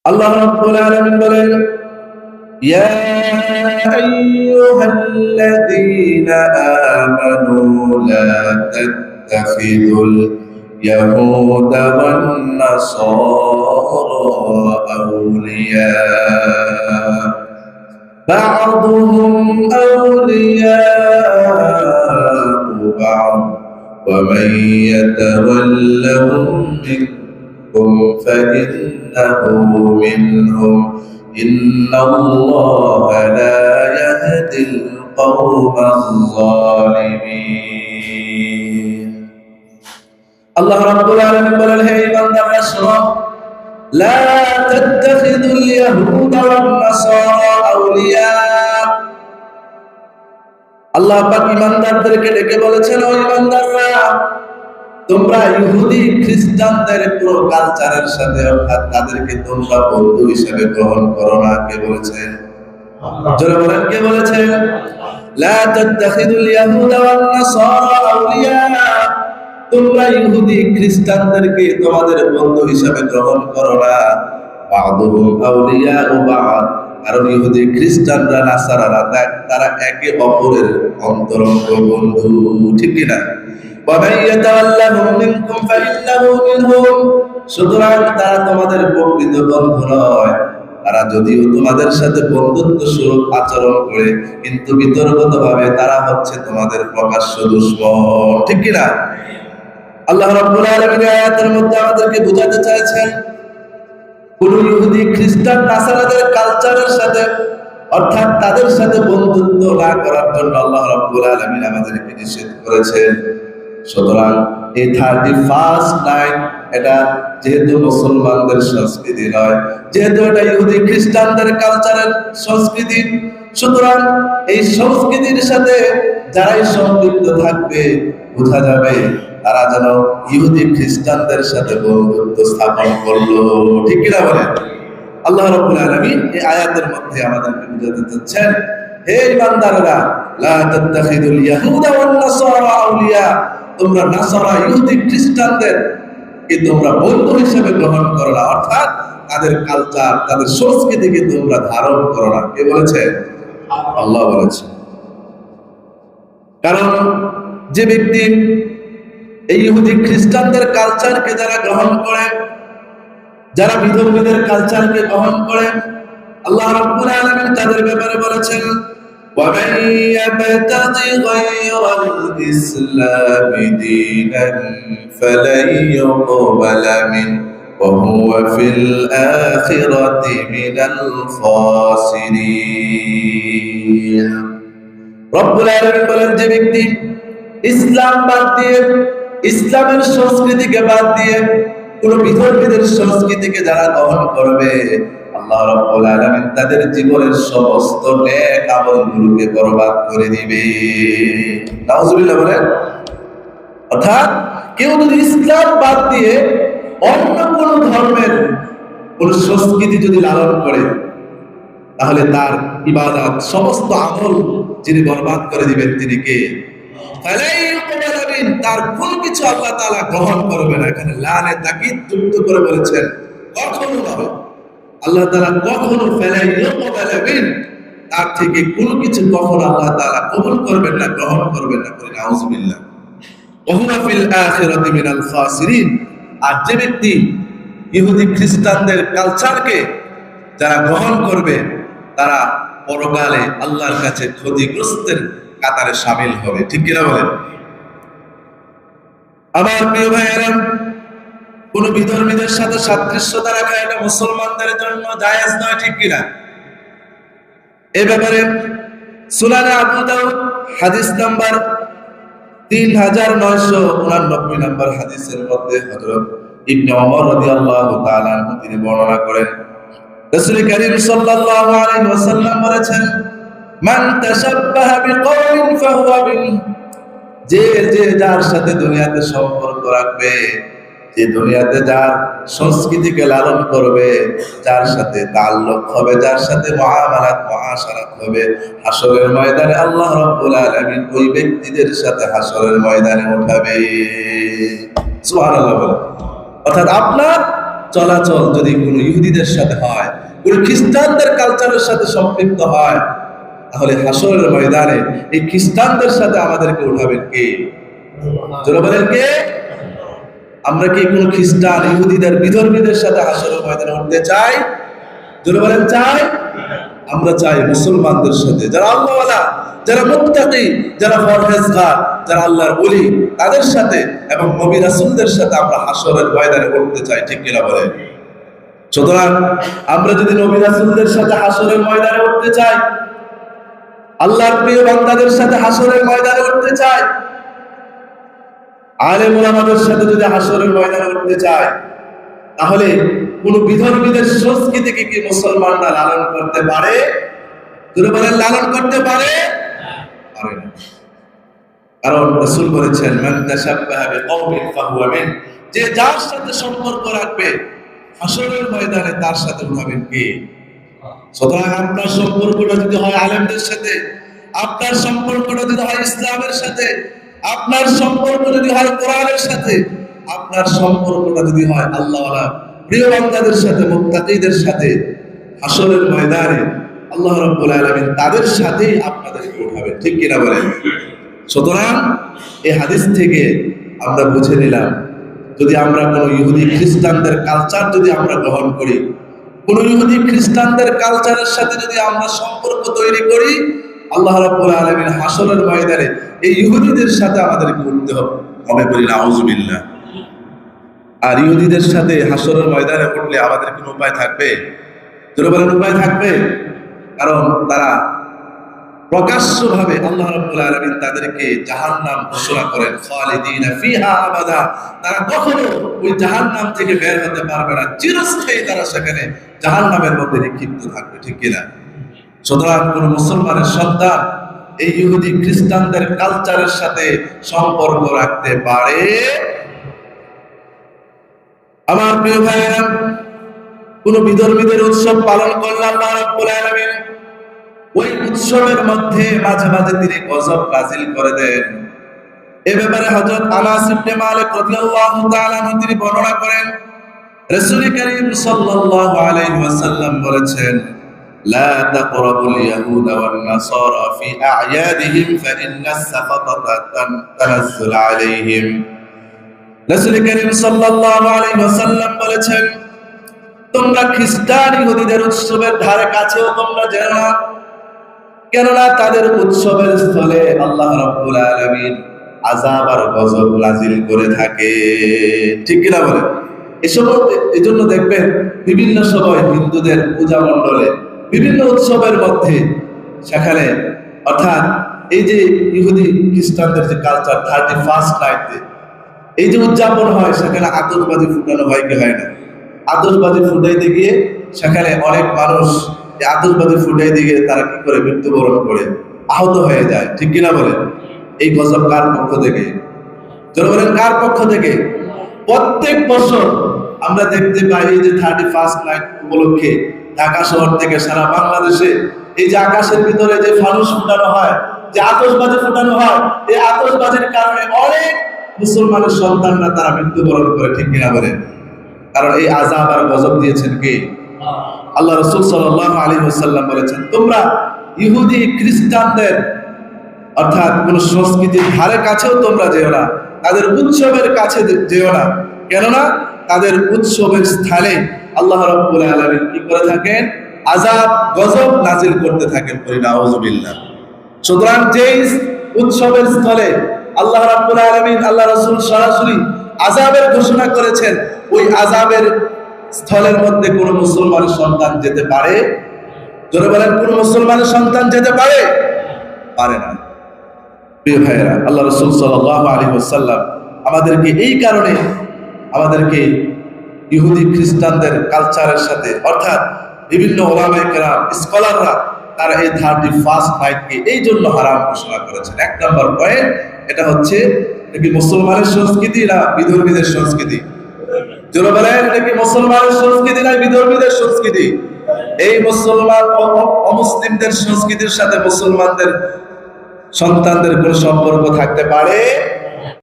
আল্লাহ রাব্বুল আলামিন বলেন, ইয়া আইয়ুহাল্লাযীনা আমানু লা তাত্তাখিযুল ইয়াহুদা ওয়ান নাসারা আউলিয়া বা'দুহুম আউলিয়াউ বা'দ ওয়া মান ইয়াতাওয়াল্লাহুম মিনকুম ফাইন্নাহু মিনহুম ইন্নাল্লাহা লা ইয়াহদিল কওমাজ যালিমিন। আল্লাহ রাব্বুল আলামিন বলেন, হে ইমানদাররা শোনো, লা তাত্তাখিযুল ইয়াহুদা ওয়ান নাসারা আউলিয়া। আল্লাহ পাক ইমানদারদেরকে ডেকে বলেছেন, ও ইমানদাররা, তোমরা ইহুদি খ্রিস্টানদের পুরো কালচারের সাথে, অর্থাৎ তাদেরকে তোমরা বন্ধু হিসেবে গ্রহণ করো না। কে বলেছেন? জোরে বলেন, কে বলেছেন? লা তাত্তাখিযুল ইয়াহুদা ওয়ান নাসারা আউলিয়া। তোমরা ইহুদি খ্রিস্টানদেরকে তোমাদের বন্ধু হিসেবে গ্রহণ করো না। বা'দুহুম আউলিয়াউ বা'দ, কারণ ইহুদি খ্রিস্টানরা নাসারারা তারা একে অপরের অন্তরঙ্গ বন্ধু, ঠিক কি না? ওয়া মান ইয়াতাওয়াল্লাহুম মিনকুম ফাইন্নাহু মিনহুম, সুতরাং তারা তোমাদের প্রকৃত বন্ধু নয়। তারা যদিও তোমাদের সাথে বন্ধুত্ব স্বরূপ আচরণ করে, কিন্তু বিতর্কতভাবে তারা হচ্ছে তোমাদের প্রকাশ্য দুশমন, ঠিক কি না? আল্লাহ রাব্বুল আলামিন আয়াতের মধ্যে আমাদেরকে বোঝাতে চাইছেন, কোন ইহুদি খ্রিস্টান নাসারাদের কালচারের সাথে, অর্থাৎ তাদের সাথে বন্ধুত্ব না করার জন্য আল্লাহ রাব্বুল আলামিন আমাদেরকে নিষেধ করেছেন। সুতরাং এই 31st নাইট, এটা যেহেতু মুসলমানদের সংস্কৃতি নয়, যেহেতু এটা ইহুদি খ্রিস্টানদের কালচারের সংস্কৃতি, সুতরাং এই সংস্কৃতির সাথে যারাই সম্পৃক্ত থাকবে, বোঝা যাবে তারা যেন ইহুদি খ্রিস্টানদের সাথে বন্ধুত্ব স্থাপন করলো, ঠিক কিনা বলেন? আল্লাহ রাব্বুল আলামিন এই আয়াতের মধ্যে আমাদেরকে বুঝাতে চাচ্ছেন, হে ইমানদাররা, লা তাত্তাখিযুল ইয়াহুদা ওয়ান নাসারা আউলিয়া, তোমরা নাসারা ইহুদি খ্রিস্টানদের কে তোমরা বন্ধু হিসেবে গ্রহণ করো না, অর্থাৎ তাদের কালচার, তাদের সংস্কৃতিকে তোমরা ধারণ করো না। কে বলেছে? আল্লাহ বলেছে। কারণ যে ব্যক্তি এই ইহুদি খ্রিস্টানদের কালচারকে যারা গ্রহণ করে, যারা বিধর্মীদের কালচারকে গ্রহণ করে, আল্লাহ রাব্বুল আলামিন তাদের ব্যাপারে বলেছেন, ওয়া মান ইয়াবতাগি গায়রাল ইসলামি দীনান ফালান ইউকবালা মিন ওয়া হুয়া ফিল আখিরাতি মিনাল খাসিরিন। রব্বুল আলামিন বলেন, যে ব্যক্তি ইসলাম বাদ দিয়ে, ইসলামের সংস্কৃতিকে বাদ দিয়ে কোন বিধর্মীদের সংস্কৃতিকে যারা গ্রহণ করবে, আল্লাহ রাব্বুল আলামিন তাদের জীবনের সমস্ত নেক আমলগুলোকে বরবাদ করে দিবে। নাউজুবিল্লাহ বলেন। অর্থাৎ কেউ যদি ইসলাম বাদ দিয়ে অন্য কোন ধর্মের কোন সংস্কৃতি যদি লালন করে, তাহলে তার ইবাদত, সমস্ত আমল যিনি বরবাদ করে দিবেন তিনি কে? তার কোন কিছু আল্লাহ তাআলা গ্রহণ করবে না। এখানে লানে তাকিদ যুক্ত করে বলেছেন, কখনো নয়। আল্লাহ তাআলা কখনো তার থেকে কোন কিছু কখনো আল্লাহ তাআলা কবুল করবেন না, গ্রহণ করবেন না। বলেন আউযুবিল্লাহ। ওয়া হুয়া ফিল আখিরাতি মিনাল খাসিরিন। আর যে ব্যক্তি ইহুদি খ্রিস্টানদের কালচারকে যারা গ্রহণ করবে, তারা পরকালে আল্লাহর কাছে ক্ষতিগ্রস্তের কাতারে শামিল হবে, ঠিক কিনা বলেন? আমার প্রিয় ভাইয়েরা, কোন বিধর্মীদের সাথে সাদৃশ্যতা রাখা এটা মুসলমানদের জন্য জায়েজ নয়, ঠিক কিনা? এই ব্যাপারে সুনানে আবু দাউদ হাদিস নাম্বার 3989 নম্বর হাদিসের মধ্যে হযরত ইবনে ওমর রাদিয়াল্লাহু তাআলা আনহু তিনি বর্ণনা করেন, রাসূল কারীম সাল্লাল্লাহু আলাইহি ওয়াসাল্লাম বলেছেন, মান তাশাব্বাহা বিকওমিন ফাহুয়া মিনহুম। যে যার সাথে দুনিয়াতে সম্পর্ক রাখবে, যে দুনিয়াতে যার সংস্কৃতিকে লালন করবে, যার সাথে তাআল্লুক হবে, যার সাথে মুআশারাত হবে, হাসরের ময়দানে আল্লাহ রাব্বুল আলামিন ওই ব্যক্তিদের সাথে হাসরের ময়দানে উঠাবে। সুবহানাল্লাহ বলেন। অর্থাৎ আপনার চলাচল যদি কোনো ইহুদিদের সাথে হয়, কোনো খ্রিস্টানদের কালচারের সাথে সম্পৃক্ত হয়, তাহলে হাসরের ময়দানে এই খ্রিস্টানদের সাথে আমাদেরকে উঠাবেন কে? জোরে বলেন কে? আমরা কি কোনো খ্রিস্টান ইহুদিদের বিধর্মীদের সাথে হাসরের ময়দানে উঠতে চাই? জোরে বলেন চাই? আমরা চাই মুসলমানদের সাথে, যারা আল্লাহওয়ালা, যারা মুত্তাকি, যারা পরহেজগার, যারা আল্লাহর ওলি, তাদের সাথে এবং নবী রাসূলদের সাথে আমরা হাসরের ময়দানে উঠতে চাই। ঠিক কিনা বলেন? সুতরাং আমরা যদি নবী রাসূলদের সাথে হাসরের ময়দানে উঠতে চাই, আল্লাহর প্রিয় বান্দাদের সাথে হাসরের ময়দানে উঠতে চাই, আলেম ওলামাদের সাথে যদি হাসরের ময়দানে উঠতে চাই, তাহলে কোন বিধর্মীদের সংস্কৃতিকে কি মুসলমানরা লালন করতে পারে? যদি বলেন লালন করতে পারে? পারে না। কারণ রাসূল বলেছেন, মান তাশাব্বাহা বিকওমিন ফাহুয়া মিন, যে যার সাথে সম্পর্ক রাখবে হাসরের ময়দানে তার সাথে উঠাবেন কে? সুতরাং আপনার সম্পর্কটা যদি হয় আলেমদের সাথে, আপনার সম্পর্কটা যদি হয় ইসলামের সাথে, আপনার সম্পর্ক যদি হয় কোরআনের সাথে, আপনার সম্পর্কটা যদি হয় আল্লাহওয়ালা প্রিয় বান্দাদের সাথে, মুত্তাকিদের সাথে, হাসরের ময়দানে আল্লাহ রাব্বুল আলামিন তাদের সাথেই আপনাদেরকে উঠাবেন। ঠিক কিনা বলেন? সুতরাং এই হাদিস থেকে আমরা বুঝে নিলাম, যদি আমরা কোনো ইহুদি খ্রিস্টানদের কালচার যদি আমরা গ্রহণ করি, কোন ইহুদি খ্রিস্টানদের কালচারের সাথে যদি আমরা সম্পর্ক তৈরি করি, আল্লাহ রাব্বুল আলামিন হাসরের ময়দানে এই ইহুদিদের সাথে আমাদেরকে উঠতে হবে। বলি নাউযুবিল্লাহ। আর ইহুদিদের সাথে হাসরের ময়দানে উঠলে আমাদের কোনো উপায় থাকবে? তোরা বলেন উপায় থাকবে? কারণ তারা প্রকাশ্যভাবে আল্লাহ রাব্বুল আলামিন তাদেরকে জাহান্নাম ঘোষণা করেন, খালিদিনা ফিহা আবাদা, তারা কখনো ওই জাহান্নাম থেকে বের হতে পারবে না, চিরস্থায়ী তারা সেখানে জাহান্নামের মধ্যে নিক্ষিপ্ত থাকবে। ঠিক কিনা? সুতরাং কোন মুসলমানের সন্তান এই ইহুদি খ্রিস্টানদের কালচারের সাথে সম্পর্ক রাখতে পারে? আমার প্রিয় ভাইয়েরা, কোন বিধর্মীদের উৎসব পালন করলে আল্লাহ রাব্বুল আলামিন ওই উৎসবের মধ্যে মাঝে মাঝে তিনি গজব নাযিল করে দেন। এ ব্যাপারে হযরত আনাস ইবনে মালিক রাদিয়াল্লাহু তাআলা তিনি বর্ণনা করেন, রাসূল করিম সাল্লাল্লাহু আলাইহি ওয়াসাল্লাম বলেছেন, লা তাকরাবুল ইয়াহুদা ওয়ান নাসারা ফি আ'য়াদিহিম ফাইন্নাস সাফাতাতা তানাজ্জাল আলাইহিম। রাসূল করিম সাল্লাল্লাহু আলাইহি ওয়াসাল্লাম বলেছেন, তোমরা খ্রিস্টান ইহুদিদের উৎসবের ধারে কাছেও তোমরা যেও না, কেননা তাদের উৎসবের স্থলে আল্লাহ রাব্বুল আলামিন আযাব আর গজব নাযিল করে থাকে। ঠিক কিনা বলেন? এজন্য দেখবেন বিভিন্ন সময় হিন্দুদের পূজা মণ্ডলে বিভিন্ন উৎসবের মধ্যে সেখানে, অর্থাৎ এই যে ইহুদি খ্রিস্টানদের যে কালচার 31st নাইটে এই যে উদযাপন হয়, সেখানে আতশবাজি ফুটানো হয় কি হয় না? আতশবাজি ফুটাইতে গিয়ে সেখানে অনেক মানুষ এই আতশবাজি ফুটাইতে গিয়ে তারা কি করে মৃত্যুবরণ করে, আহত হয়ে যায়। ঠিক কিনা বলেন? এই গজব কার পক্ষ থেকে? যারা বলেন কার পক্ষ থেকে? প্রত্যেক বছর আমরা দেখতে পাই এই যে 31st নাইট উপলক্ষে ঢাকা শহর থেকে সারা বাংলাদেশে এই যে আকাশের ভিতরে যে ফানুস ফুটানো হয়, যে আতশবাজি ফুটানো হয়, এই আতশবাজির কারণে অনেক মুসলমানের সন্তানরা তারা মৃত্যুবরণ করে। ঠিক কিনা বলেন? কারণ এই আযাব আর গজব দিয়েছেন কে? আল্লাহ রাসূল সাল্লাল্লাহু আলাইহি ওয়াসাল্লাম বলেছেন, তোমরা ইহুদি খ্রিস্টানদের অর্থাৎ কোন সংস্কৃতির ধারে কাছেও তোমরা যেও না, তাদের উৎসবের কাছে যেও না, কেননা তাদের উৎসবের স্থানে আল্লাহ রাব্বুল আলামিন কি করে থাকেন? আযাব গজব নাযিল করতে থাকেন। বলি নাউযুবিল্লাহ। সুতরাং যেই উৎসবের স্থলে আল্লাহ রাব্বুল আলামিন, আল্লাহ রাসূল সরাসরি আযাবের ঘোষণা করেছেন, ওই আযাবের স্থলের মধ্যে কোন মুসলমানের সন্তান যেতে পারে? জোরে বলেন, কোন মুসলমানের সন্তান যেতে পারে? পারে না। প্রিয় ভাইয়েরা, আল্লাহ রাসূল সাল্লাল্লাহু আলাইহি ওয়াসাল্লাম আমাদেরকে এই কারণে আমাদেরকে ইহুদি খ্রিস্টানদের কালচারের সাথে, অর্থাৎ বিভিন্ন ওলামায়ে কেরাম স্কলাররা তারা এই 31st নাইটকে এই জন্য হারাম ঘোষণা করেছেন। এক নম্বর পয়েন্ট, এটা হচ্ছে এটা কি মুসলমানের সংস্কৃতি না বিধর্মীদের সংস্কৃতি? যারা বলেন এটা কি মুসলমানের সংস্কৃতি না বিধর্মীদের সংস্কৃতি? এই মুসলমান অমুসলিমদের সংস্কৃতির সাথে মুসলমানদের সন্তানদের কোন সম্পর্ক থাকতে পারে?